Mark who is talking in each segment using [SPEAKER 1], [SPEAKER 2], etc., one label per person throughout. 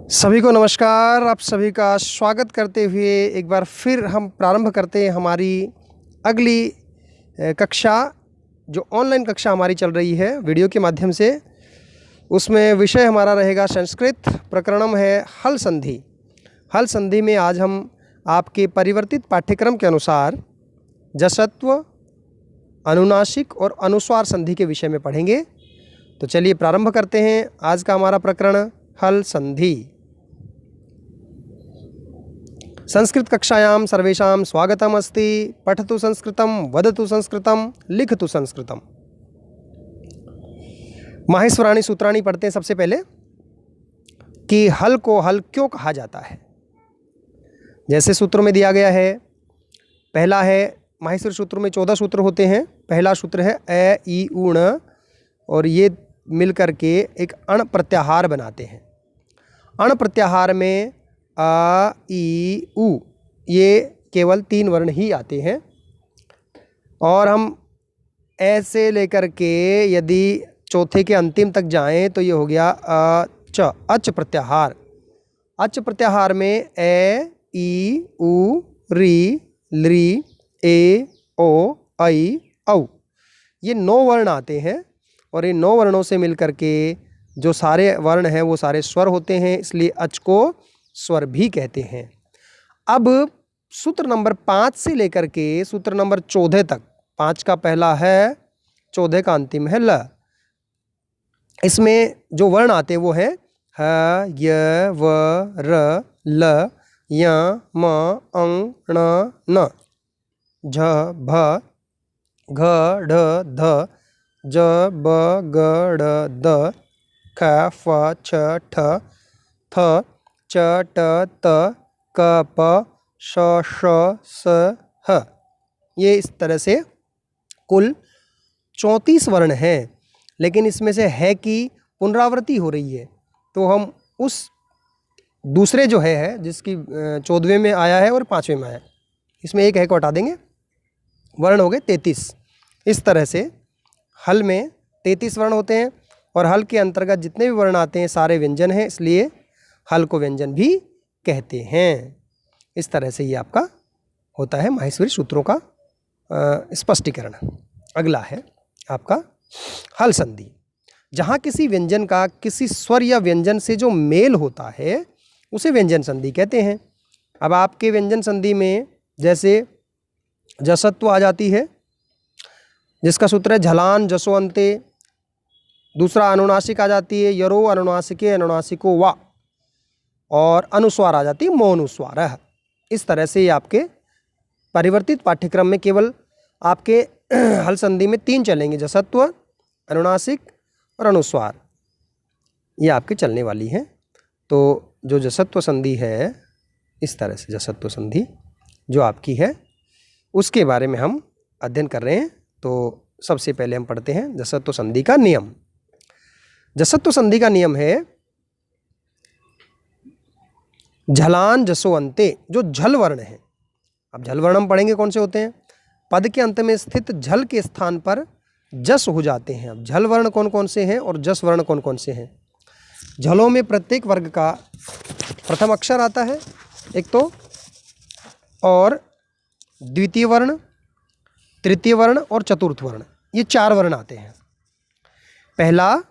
[SPEAKER 1] सभी को नमस्कार। आप सभी का स्वागत करते हुए एक बार फिर हम प्रारंभ करते हैं हमारी अगली कक्षा, जो ऑनलाइन कक्षा हमारी चल रही है वीडियो के माध्यम से। उसमें विषय हमारा रहेगा संस्कृत, प्रकरणम है हल संधि। हल संधि में आज हम आपके परिवर्तित पाठ्यक्रम के अनुसार जसत्व, अनुनासिक और अनुस्वार संधि के विषय में पढ़ेंगे। तो चलिए प्रारंभ करते हैं आज का हमारा प्रकरण हल संधि। संस्कृत कक्षायां सर्वेषां स्वागतम् अस्ति। पठतु संस्कृतं, वदतु संस्कृतं, लिखतु संस्कृतं। माहेश्वराणि सूत्राणि पढ़ते हैं सबसे पहले कि हल को हल क्यों कहा जाता है। जैसे सूत्रों में दिया गया है, पहला है माहेश्वरी सूत्र में 14 सूत्र होते हैं। पहला सूत्र है ए ई उ ण, और ये मिलकर के एक अण प्रत्याहार बनाते हैं। अण प्रत्याहार में आ ई उ ये केवल 3 वर्ण ही आते हैं, और हम ऐसे लेकर के यदि चौथे के अंतिम तक जाएं तो ये हो गया च, अच प्रत्याहार। अच प्रत्याहार में ए ई उ री लृ ए ओ ऐ औ ये 9 वर्ण आते हैं, और ये 9 वर्णों से मिलकर के जो सारे वर्ण हैं वो सारे स्वर होते हैं, इसलिए अच को स्वर भी कहते हैं। अब सूत्र नंबर 5 से लेकर के सूत्र नंबर 14 तक, 5 का पहला है, 14 का अंतिम है ल। इसमें जो वर्ण आते हैं वो है ह य व र ल य म अं ण न, झ भ घ ढ ध, ज ब ग ड़ द, ख फ छ ठ, थ च ट त, क प श ष स ह। ये इस तरह से कुल 34 वर्ण हैं, लेकिन इसमें से है की पुनरावृत्ति हो रही है, तो हम उस दूसरे जो है जिसकी 14वें में आया है और 5वें में आया है, इसमें एक है को हटा देंगे, वर्ण हो गए 33। इस तरह से हल में 33 वर्ण होते हैं, और हल के अंतर्गत जितने भी वर्ण आते हैं सारे व्यंजन हैं, इसलिए हल को व्यंजन भी कहते हैं। इस तरह से ये आपका होता है माहेश्वरी सूत्रों का स्पष्टीकरण। अगला है आपका हल संधि। जहाँ किसी व्यंजन का किसी स्वर या व्यंजन से जो मेल होता है उसे व्यंजन संधि कहते हैं। अब आपके व्यंजन संधि में जैसे जसत्व आ जाती है, जिसका सूत्र है झलान जसो अंते। दूसरा अनुनासिक आ जाती है यरो अनुनासिके अनुनासिको वा, और अनुस्वार आ जाती है मौनुस्वार। इस तरह से ये आपके परिवर्तित पाठ्यक्रम में केवल आपके हल संधि में 3 चलेंगे, जसत्व, अनुनासिक और अनुस्वार, ये आपके चलने वाली हैं। तो जो जसत्व संधि है, इस तरह से जसत्व संधि जो आपकी है उसके बारे में हम अध्ययन कर रहे हैं। तो सबसे पहले हम पढ़ते हैं जसत्व संधि का नियम। जसत्व संधि का नियम है झलान जसो अंते, जो झल वर्ण है। अब झल वर्ण हम पढ़ेंगे कौन से होते हैं। पद के अंत में स्थित झल के स्थान पर जस हो जाते हैं। अब झल वर्ण कौन कौन से हैं और जस वर्ण कौन कौन से हैं। झलों में प्रत्येक वर्ग का प्रथम अक्षर आता है एक तो, और द्वितीय वर्ण, तृतीय वर्ण और चतुर्थ वर्ण, ये 4 वर्ण आते हैं। पहला,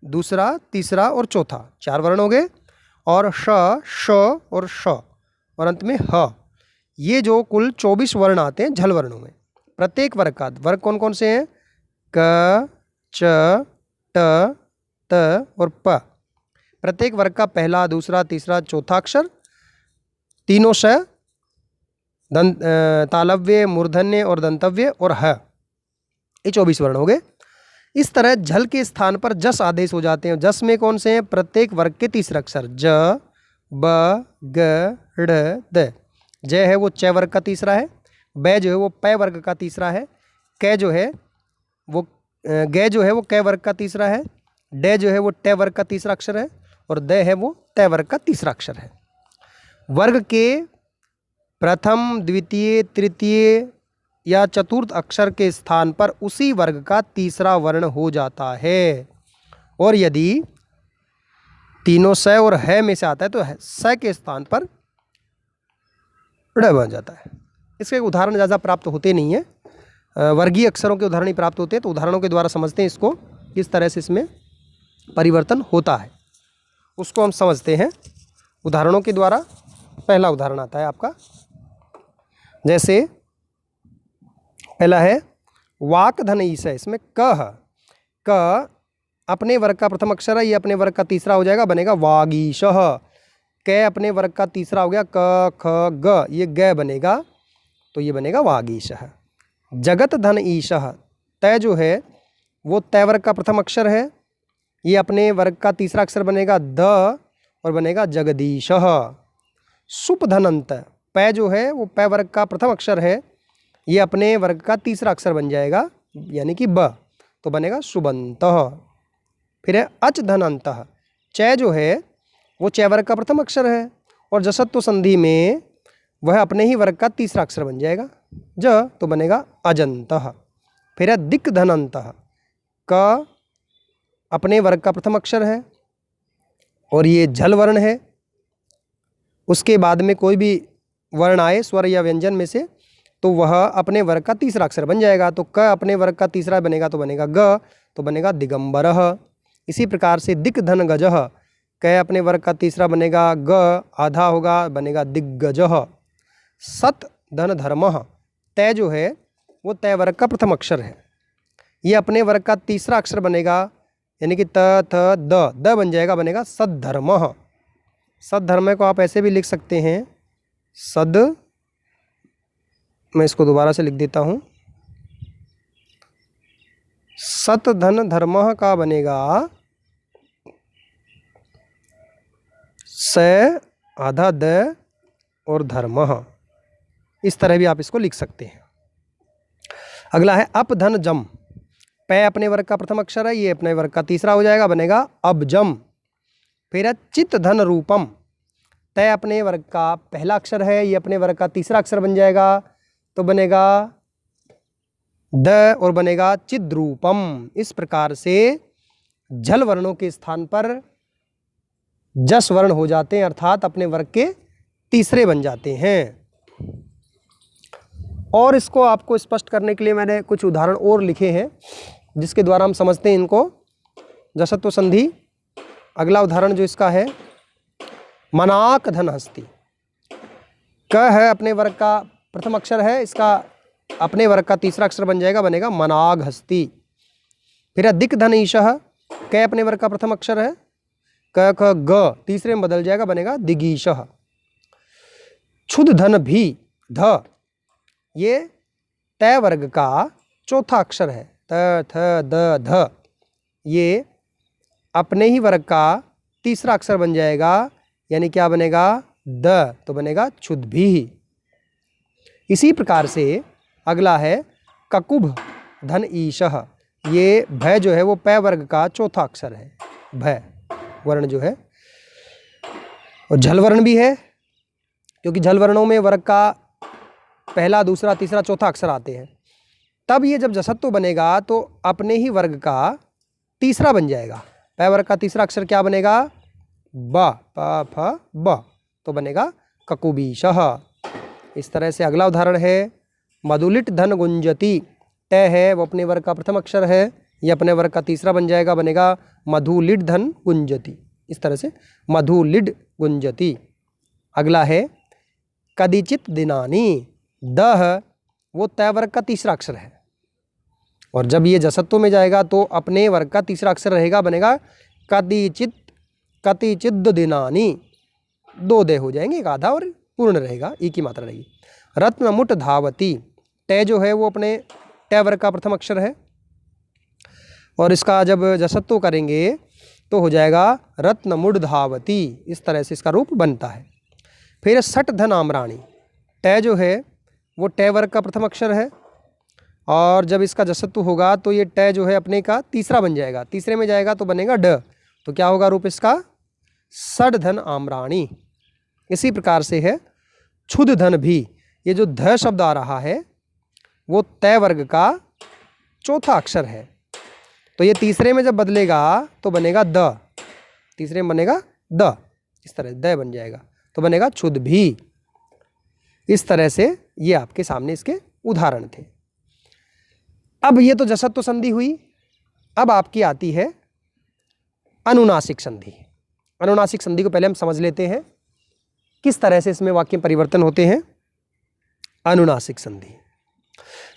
[SPEAKER 1] दूसरा, तीसरा और चौथा, 4 वर्ण हो गए, और श, श और श, और अंत में ह। ये जो कुल 24 वर्ण आते हैं झल वर्णों में। प्रत्येक वर्ग का वर्ग कौन कौन से हैं, क, च, ट, त और प। प्रत्येक वर्ग का पहला, दूसरा, तीसरा, चौथा अक्षर, तीनों श, तालव्य, मूर्धन्य और दंतव्य और ह, ये 24 वर्ण हो गए। इस तरह झल के स्थान पर जस आदेश हो जाते हैं। जस में कौन से हैं, प्रत्येक वर्ग के तीसरे अक्षर, ज, ब, ग, ड़, द। जय है वो च वर्ग का तीसरा है, बै जो है वो पै वर्ग का तीसरा है, कै जो है वो गे जो है वो कै वर्ग का तीसरा है, डे जो है वो टे वर्ग का तीसरा अक्षर है, और द है वो तय वर्ग का तीसरा अक्षर है। वर्ग के प्रथम, द्वितीय, तृतीय या चतुर्थ अक्षर के स्थान पर उसी वर्ग का तीसरा वर्ण हो जाता है। और यदि तीनों स और है में से आता है, तो स के स्थान पर ड़ बन जाता है। इसके उदाहरण ज़्यादा प्राप्त होते नहीं है, वर्गीय अक्षरों के उदाहरण ही प्राप्त होते हैं। तो उदाहरणों के द्वारा समझते हैं इसको, किस तरह से इसमें परिवर्तन होता है उसको हम समझते हैं उदाहरणों के द्वारा। पहला उदाहरण आता है आपका, जैसे पहला है वाक धन ईश है। इसमें क अपने वर्ग का प्रथम अक्षर है, ये अपने वर्ग का तीसरा हो जाएगा, बनेगा वागीशः। क अपने वर्ग का तीसरा हो गया, क ख ग, ये ग बनेगा, तो ये बनेगा वागीशः। जगत धन ईशः, तय जो है वो तय वर्ग का प्रथम अक्षर है, ये अपने वर्ग का तीसरा अक्षर बनेगा द और बनेगा जगदीशः। सुप धनंत, पै जो है वो पै वर्ग का प्रथम अक्षर है, ये अपने वर्ग का तीसरा अक्षर बन जाएगा यानी कि ब, तो बनेगा सुबंतः। फिर है अच धनंतः, चै जो है वो चै वर्ग का प्रथम अक्षर है और जसत्व संधि में वह अपने ही वर्ग का तीसरा अक्षर बन जाएगा ज, तो बनेगा अजंतः। फिर है दिक् धनंतः, क अपने वर्ग का प्रथम अक्षर है और ये झल वर्ण है, उसके बाद में कोई भी वर्ण आए स्वर या व्यंजन में से तो वह अपने वर्ग का तीसरा अक्षर बन जाएगा। तो क अपने वर्ग का तीसरा बनेगा तो बनेगा ग, तो बनेगा दिगंबरः। इसी प्रकार से दिक् धन गजः, क अपने वर्ग का तीसरा बनेगा ग, आधा होगा, बनेगा दिग्गजः। सत धन धर्मः, तय जो है वो तय वर्ग का प्रथम अक्षर है, ये अपने वर्ग का तीसरा अक्षर बनेगा यानी कि त थ द बन जाएगा, बनेगा सद्धर्मः। सद्धर्म को आप ऐसे भी लिख सकते हैं, सद, मैं इसको दोबारा से लिख देता हूँ, सत धन धर्मः का बनेगा स आधा द और धर्मः। इस तरह भी आप इसको लिख सकते हैं। अगला है अप धन जम, पै अपने वर्ग का प्रथम अक्षर है, ये अपने वर्ग का तीसरा हो जाएगा, बनेगा अबजम। फिर है चित धन रूपम, तय अपने वर्ग का पहला अक्षर है, ये अपने वर्ग का तीसरा अक्षर बन जाएगा, तो बनेगा द और बनेगा चिद्रूपम। इस प्रकार से झल वर्णों के स्थान पर जस वर्ण हो जाते हैं, अर्थात अपने वर्ग के तीसरे बन जाते हैं। और इसको आपको स्पष्ट करने के लिए मैंने कुछ उदाहरण और लिखे हैं जिसके द्वारा हम समझते हैं इनको। जसत्व संधि, अगला उदाहरण जो इसका है मनाक धन हस्ती, क है अपने वर्ग का प्रथम अक्षर है, इसका अपने वर्ग का तीसरा अक्षर बन जाएगा, बनेगा मनाग हस्ती। फिर है दिक् धन ईशः, क अपने वर्ग का प्रथम अक्षर है, क ख ग तीसरे में बदल जाएगा, बनेगा दिगीशः। क्षुद धन भी ध, ये तय वर्ग का चौथा अक्षर है, त थ द ध, ये अपने ही वर्ग का तीसरा अक्षर बन जाएगा यानी क्या बनेगा द, तो बनेगा क्षुद भी। इसी प्रकार से अगला है ककुभ धन ईशः, ये भय जो है वो पै वर्ग का चौथा अक्षर है, भय वर्ण जो है, और झल वर्ण भी है क्योंकि झल वर्णों में वर्ग का पहला दूसरा तीसरा चौथा अक्षर आते हैं। तब ये जब जसत्व बनेगा तो अपने ही वर्ग का तीसरा बन जाएगा, पै वर्ग का तीसरा अक्षर क्या बनेगा ब, प फ ब, तो बनेगा ककुबीशः। इस तरह से अगला उदाहरण है मधुलिट धन गुंजती, तय है वो अपने वर्ग का प्रथम अक्षर है, ये अपने वर्ग का तीसरा बन जाएगा, बनेगा मधुलिट धन गुंजती। इस तरह से मधुलिड गुंजती। अगला है कदिचित दिनानी, दह वो तय वर्ग का तीसरा अक्षर है और जब ये जसत्व में जाएगा तो अपने वर्ग का तीसरा अक्षर रहेगा, बनेगा कदिचित कतिचित दिनानी, दो दे हो जाएंगे, एक आधा और पूर्ण रहेगा, एक ही मात्रा रहेगी। रत्नमुट धावती, तय जो है वो अपने तय वर्ग का प्रथम अक्षर है और इसका जब जसत्व करेंगे तो हो जाएगा रत्नमुड धावती। इस तरह से इसका रूप बनता है। फिर सट धन आम्राणी, तय जो है वो टय वर्ग का प्रथम अक्षर है और जब इसका जसत्व होगा तो ये टय जो है अपने का तीसरा बन जाएगा, तीसरे में जाएगा तो बनेगा ड, तो क्या होगा रूप इसका सड धन आम्राणी। इसी प्रकार से है क्षुद धन भी, ये जो ध शब्द आ रहा है वो तय वर्ग का चौथा अक्षर है, तो ये तीसरे में जब बदलेगा तो बनेगा द, तीसरे में बनेगा द, इस तरह द बन जाएगा, तो बनेगा क्षुद भी। इस तरह से ये आपके सामने इसके उदाहरण थे। अब ये तो जसत्व संधि हुई। अब आपकी आती है अनुनासिक संधि। अनुनासिक संधि को पहले हम समझ लेते हैं किस तरह से इसमें वाक्य परिवर्तन होते हैं। अनुनासिक संधि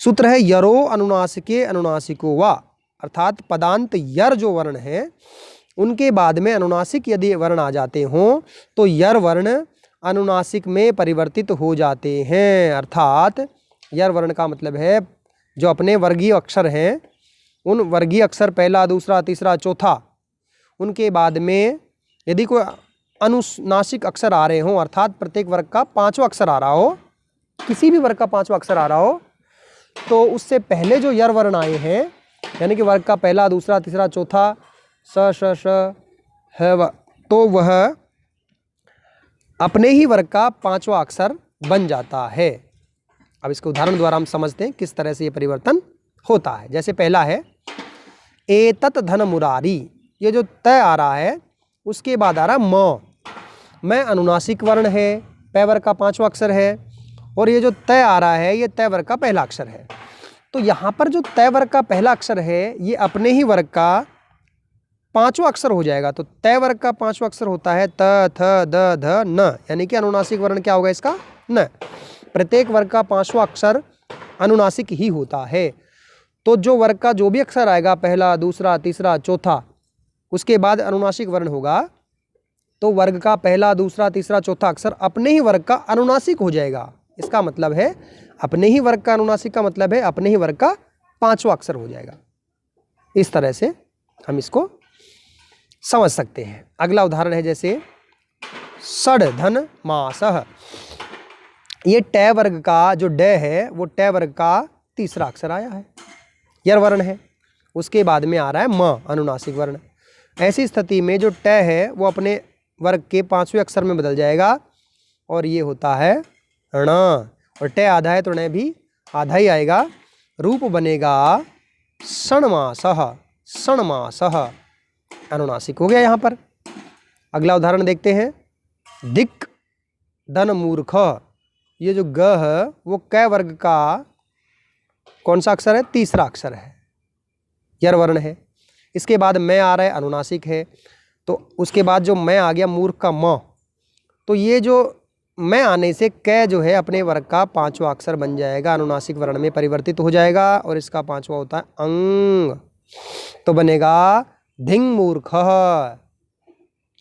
[SPEAKER 1] सूत्र है यरो अनुनासिके अनुनासिको वा, अर्थात पदांत यर जो वर्ण है उनके बाद में अनुनासिक यदि वर्ण आ जाते हों तो यर वर्ण अनुनासिक में परिवर्तित हो जाते हैं। अर्थात यर वर्ण का मतलब है जो अपने वर्गीय अक्षर हैं, उन वर्गीय अक्षर पहला, दूसरा, तीसरा, चौथा, उनके बाद में यदि कोई अनुनासिक अक्षर आ रहे हों, अर्थात प्रत्येक वर्ग का पांचवा अक्षर आ रहा हो, किसी भी वर्ग का पांचवा अक्षर आ रहा हो, तो उससे पहले जो यर वर्ण आए हैं, यानी कि वर्ग का पहला, दूसरा, तीसरा, चौथा, स, श, श, ह, तो वह अपने ही वर्ग का पांचवा अक्षर बन जाता है। अब इसके उदाहरण द्वारा हम समझते हैं किस तरह से ये परिवर्तन होता है। जैसे पहला है एतत् धन मुरारी, ये जो तय आ रहा है उसके बाद आ रहा है म अनुनासिक वर्ण है, पै वर्ग का पांचवा अक्षर है, और ये जो तय आ रहा है ये तय वर्ग का पहला अक्षर है। तो यहाँ पर जो तय वर्ग का पहला अक्षर है ये अपने ही वर्ग का पांचवा अक्षर हो जाएगा। तो तय वर्ग का पांचवा अक्षर होता है त, थ, द, ध, न, यानी कि अनुनासिक वर्ण क्या होगा इसका? न। प्रत्येक वर्ग का पांचवा अक्षर अनुनासिक ही होता है। तो जो वर्ग का जो भी अक्षर आएगा, पहला, दूसरा, तीसरा, चौथा, उसके बाद अनुनासिक वर्ण होगा, तो वर्ग का पहला, दूसरा, तीसरा, चौथा अक्षर अपने ही वर्ग का अनुनासिक हो जाएगा। इसका मतलब है अपने ही वर्ग का अनुनासिक का मतलब है अपने ही वर्ग का पांचवा अक्षर हो जाएगा। इस तरह से हम इसको समझ सकते हैं। अगला उदाहरण है जैसे षड धन मासः, ये ट वर्ग का जो ड है वो ट वर्ग का तीसरा अक्षर आया है, यर वर्ण है, उसके बाद में आ रहा है म अनुनासिक वर्ण। ऐसी स्थिति में जो ट है वो अपने वर्ग के पांचवें अक्षर में बदल जाएगा और ये होता है ण, और ट आधा है तो ण भी आधा ही आएगा। रूप बनेगा षण्मासः, षण्मासः, अनुनासिक हो गया यहाँ पर। अगला उदाहरण देखते हैं दिक् धन मूर्ख, ये जो ग है वो क वर्ग का कौन सा अक्षर है? तीसरा अक्षर है, यर वर्ण है। इसके बाद मैं आ रहा है, अनुनासिक है। तो उसके बाद जो मैं आ गया मूर्ख का म, तो ये जो मैं आने से क जो है अपने वर्ग का पांचवा अक्षर बन जाएगा, अनुनासिक वर्ण में परिवर्तित हो जाएगा और इसका पांचवा होता है अंग, तो बनेगा धिंग मूर्ख।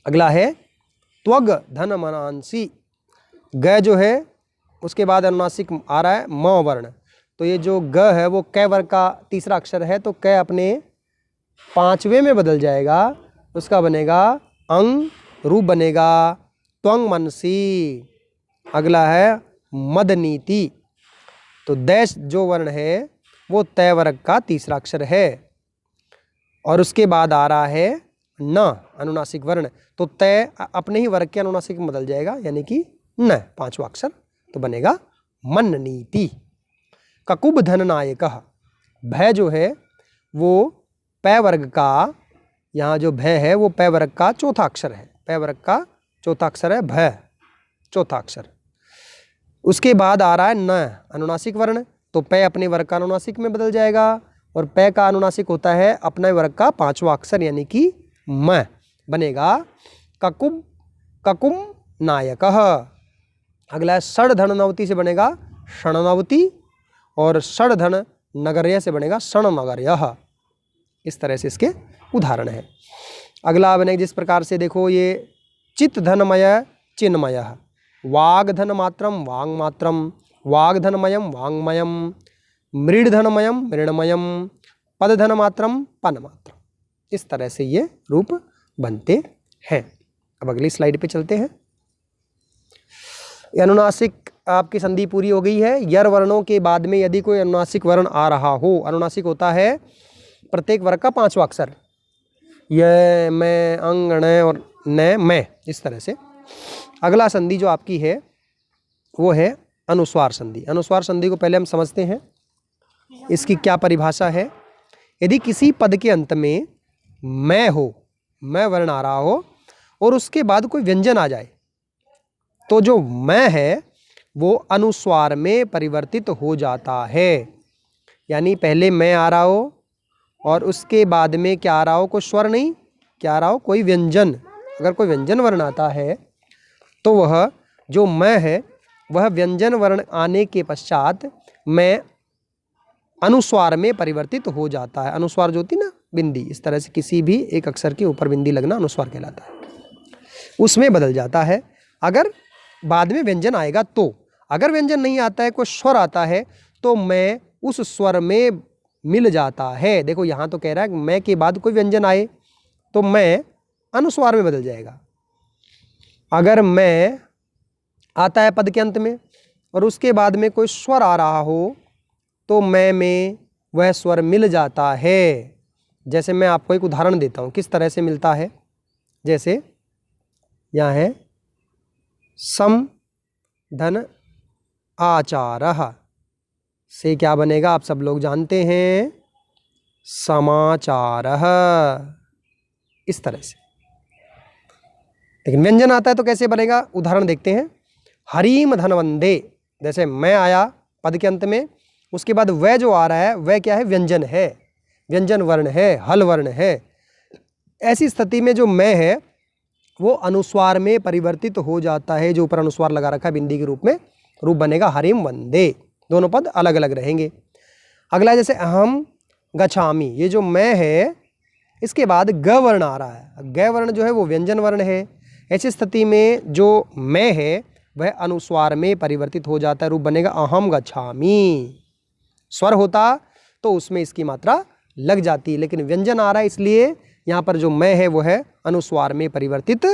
[SPEAKER 1] अगला है त्वग धन मनांसी, ग जो है उसके बाद अनुनासिक आ रहा है म वर्ण, तो ये जो ग है वो क वर्ग का तीसरा अक्षर है, तो क अपने पांचवे में बदल जाएगा, उसका बनेगा अंग, रूप बनेगा त्वंग मनसी। अगला है मदनीति, तो दैश जो वर्ण है वो तय वर्ग का तीसरा अक्षर है और उसके बाद आ रहा है न अनुनासिक वर्ण, तो तय अपने ही वर्ग के अनुनासिक में बदल जाएगा, यानी कि न पांचवा अक्षर, तो बनेगा मननीति। ककुब धन नायकः, भय जो है वो पै वर्ग का, यहाँ जो भय है वो पै वर्ग का चौथा अक्षर है, पै वर्ग का चौथा अक्षर है भय, चौथा अक्षर। उसके बाद आ रहा है न अनुनासिक वर्ण, तो पै अपने वर्ग का अनुनासिक में बदल जाएगा और पै का अनुनासिक होता है अपने वर्ग का पांचवा अक्षर, यानी कि म, बनेगा ककुब, ककुम नायकः। अगला है षड धन नवती से बनेगा षणनवती और षड धन नगर्य से बनेगा षणनगर्यः। इस तरह से इसके उदाहरण है। अगला बनेगा जिस प्रकार से देखो, ये चित्त धनमय चिन्मयः, वाग धन मात्रम वांग मात्रम, वाग धनमयम वांगमयम, मृड धनमयम मृणमयम, पद धन मात्रम पन मात्रम। इस तरह से ये रूप बनते हैं। अब अगली स्लाइड पे चलते हैं। अनुनासिक आपकी संधि पूरी हो गई है। यर वर्णों के बाद में यदि कोई अनुनासिक वर्ण आ रहा हो, अनुनासिक होता है प्रत्येक वर्ग का पांचवा अक्षर, य, मैं, अंग, ण और न, मैं, इस तरह से। अगला संधि जो आपकी है वो है अनुस्वार संधि। अनुस्वार संधि को पहले हम समझते हैं, इसकी क्या परिभाषा है। यदि किसी पद के अंत में मैं हो, मैं वर्ण आ रहा हो और उसके बाद कोई व्यंजन आ जाए तो जो मैं है वो अनुस्वार में परिवर्तित हो जाता है। यानी पहले मैं आ रहा हो और उसके बाद में क्या आ रहा हो, कोई स्वर नहीं, क्या आ रहा हो, कोई व्यंजन। अगर कोई व्यंजन वर्ण आता है तो वह जो मैं है वह व्यंजन वर्ण आने के पश्चात मैं अनुस्वार में परिवर्तित हो जाता है। अनुस्वार जो होती ना बिंदी, इस तरह से किसी भी एक अक्षर के ऊपर बिंदी लगना अनुस्वार कहलाता है, उसमें बदल जाता है अगर बाद में व्यंजन आएगा तो। अगर व्यंजन नहीं आता है, कोई स्वर आता है तो मैं उस स्वर में मिल जाता है। देखो यहाँ तो कह रहा है कि मैं के बाद कोई व्यंजन आए तो मैं अनुस्वार में बदल जाएगा। अगर मैं आता है पद के अंत में और उसके बाद में कोई स्वर आ रहा हो तो मैं में वह स्वर मिल जाता है। जैसे मैं आपको एक उदाहरण देता हूँ किस तरह से मिलता है। जैसे यहाँ है सम धन आचारः से क्या बनेगा, आप सब लोग जानते हैं, समाचारः। इस तरह से। लेकिन व्यंजन आता है तो कैसे बनेगा, उदाहरण देखते हैं। हरीम धनवंदे, जैसे मैं आया पद के अंत में, उसके बाद वह जो आ रहा है वह क्या है, व्यंजन है, व्यंजन वर्ण है, हल वर्ण है। ऐसी स्थिति में जो मैं है वो अनुस्वार में परिवर्तित हो जाता है। जो ऊपर अनुस्वार लगा रखा है बिंदी के रूप में, रूप बनेगा हरिम वंदे। दोनों पद अलग अलग रहेंगे। अगला जैसे अहम गच्छामि, ये जो मैं है इसके बाद ग वर्ण आ रहा है। ग वर्ण जो है वो व्यंजन वर्ण है। ऐसी स्थिति में जो मैं है वह अनुस्वार में परिवर्तित हो जाता है, रूप बनेगा अहम गच्छामि। स्वर होता तो उसमें इसकी मात्रा लग जाती, लेकिन व्यंजन आ रहा है इसलिए यहाँ पर जो मैं है वो है अनुस्वार में परिवर्तित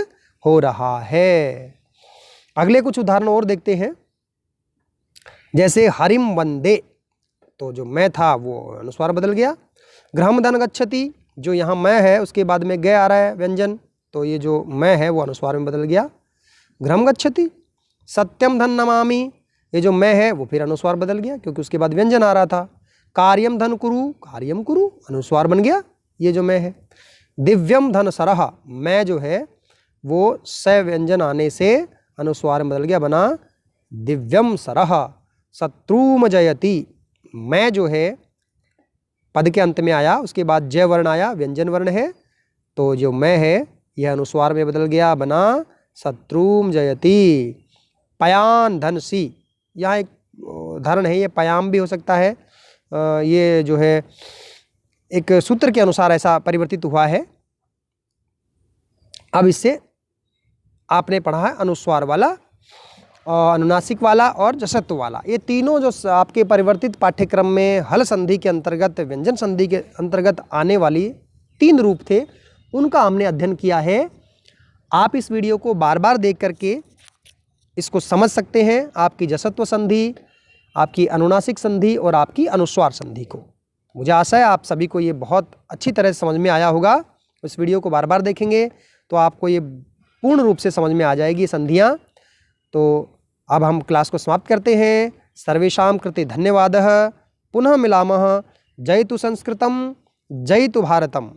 [SPEAKER 1] हो रहा है। अगले कुछ उदाहरण और देखते हैं। जैसे हरिम वंदे, तो जो मैं था वो अनुस्वार बदल गया। गृहम धन गच्छति, जो यहाँ मैं है उसके बाद में ग आ रहा है व्यंजन, तो ये जो मैं है वो अनुस्वार में बदल गया, गृहम गच्छति। सत्यम धन नमामि, ये जो मैं है वो फिर अनुस्वार बदल गया क्योंकि उसके बाद व्यंजन आ रहा था। कार्यम धन कुरु, कार्यम कुरु, अनुस्वार बन गया, ये जो मैं है। दिव्यम धन सरह, मैं जो है वो स व्यंजन आने से अनुस्वार में बदल गया, बना दिव्यम सरह। शत्रुम जयति, मैं जो है पद के अंत में आया, उसके बाद जय वर्ण आया, व्यंजन वर्ण है, तो जो मैं है यह अनुस्वार में बदल गया, बना शत्रुम जयति। पयान धन सी, यहाँ एक उदाहरण है, ये पयाम भी हो सकता है, ये जो है एक सूत्र के अनुसार ऐसा परिवर्तित हुआ है। अब इससे आपने पढ़ा है अनुस्वार वाला, अनुनासिक वाला और जसत्व वाला। ये तीनों जो आपके परिवर्तित पाठ्यक्रम में हल संधि के अंतर्गत, व्यंजन संधि के अंतर्गत आने वाली 3 रूप थे, उनका हमने अध्ययन किया है। आप इस वीडियो को बार बार देख करके इसको समझ सकते हैं, आपकी जसत्व संधि, आपकी अनुनासिक संधि और आपकी अनुस्वार संधि को। मुझे आशा है आप सभी को ये बहुत अच्छी तरह से समझ में आया होगा। इस वीडियो को बार बार देखेंगे तो आपको ये पूर्ण रूप से समझ में आ जाएगी संधियाँ। तो अब हम क्लास को समाप्त करते हैं। सर्वेषां कृते धन्यवादः। पुनः मिलामः। जयतु संस्कृतं, जयतु भारतम्।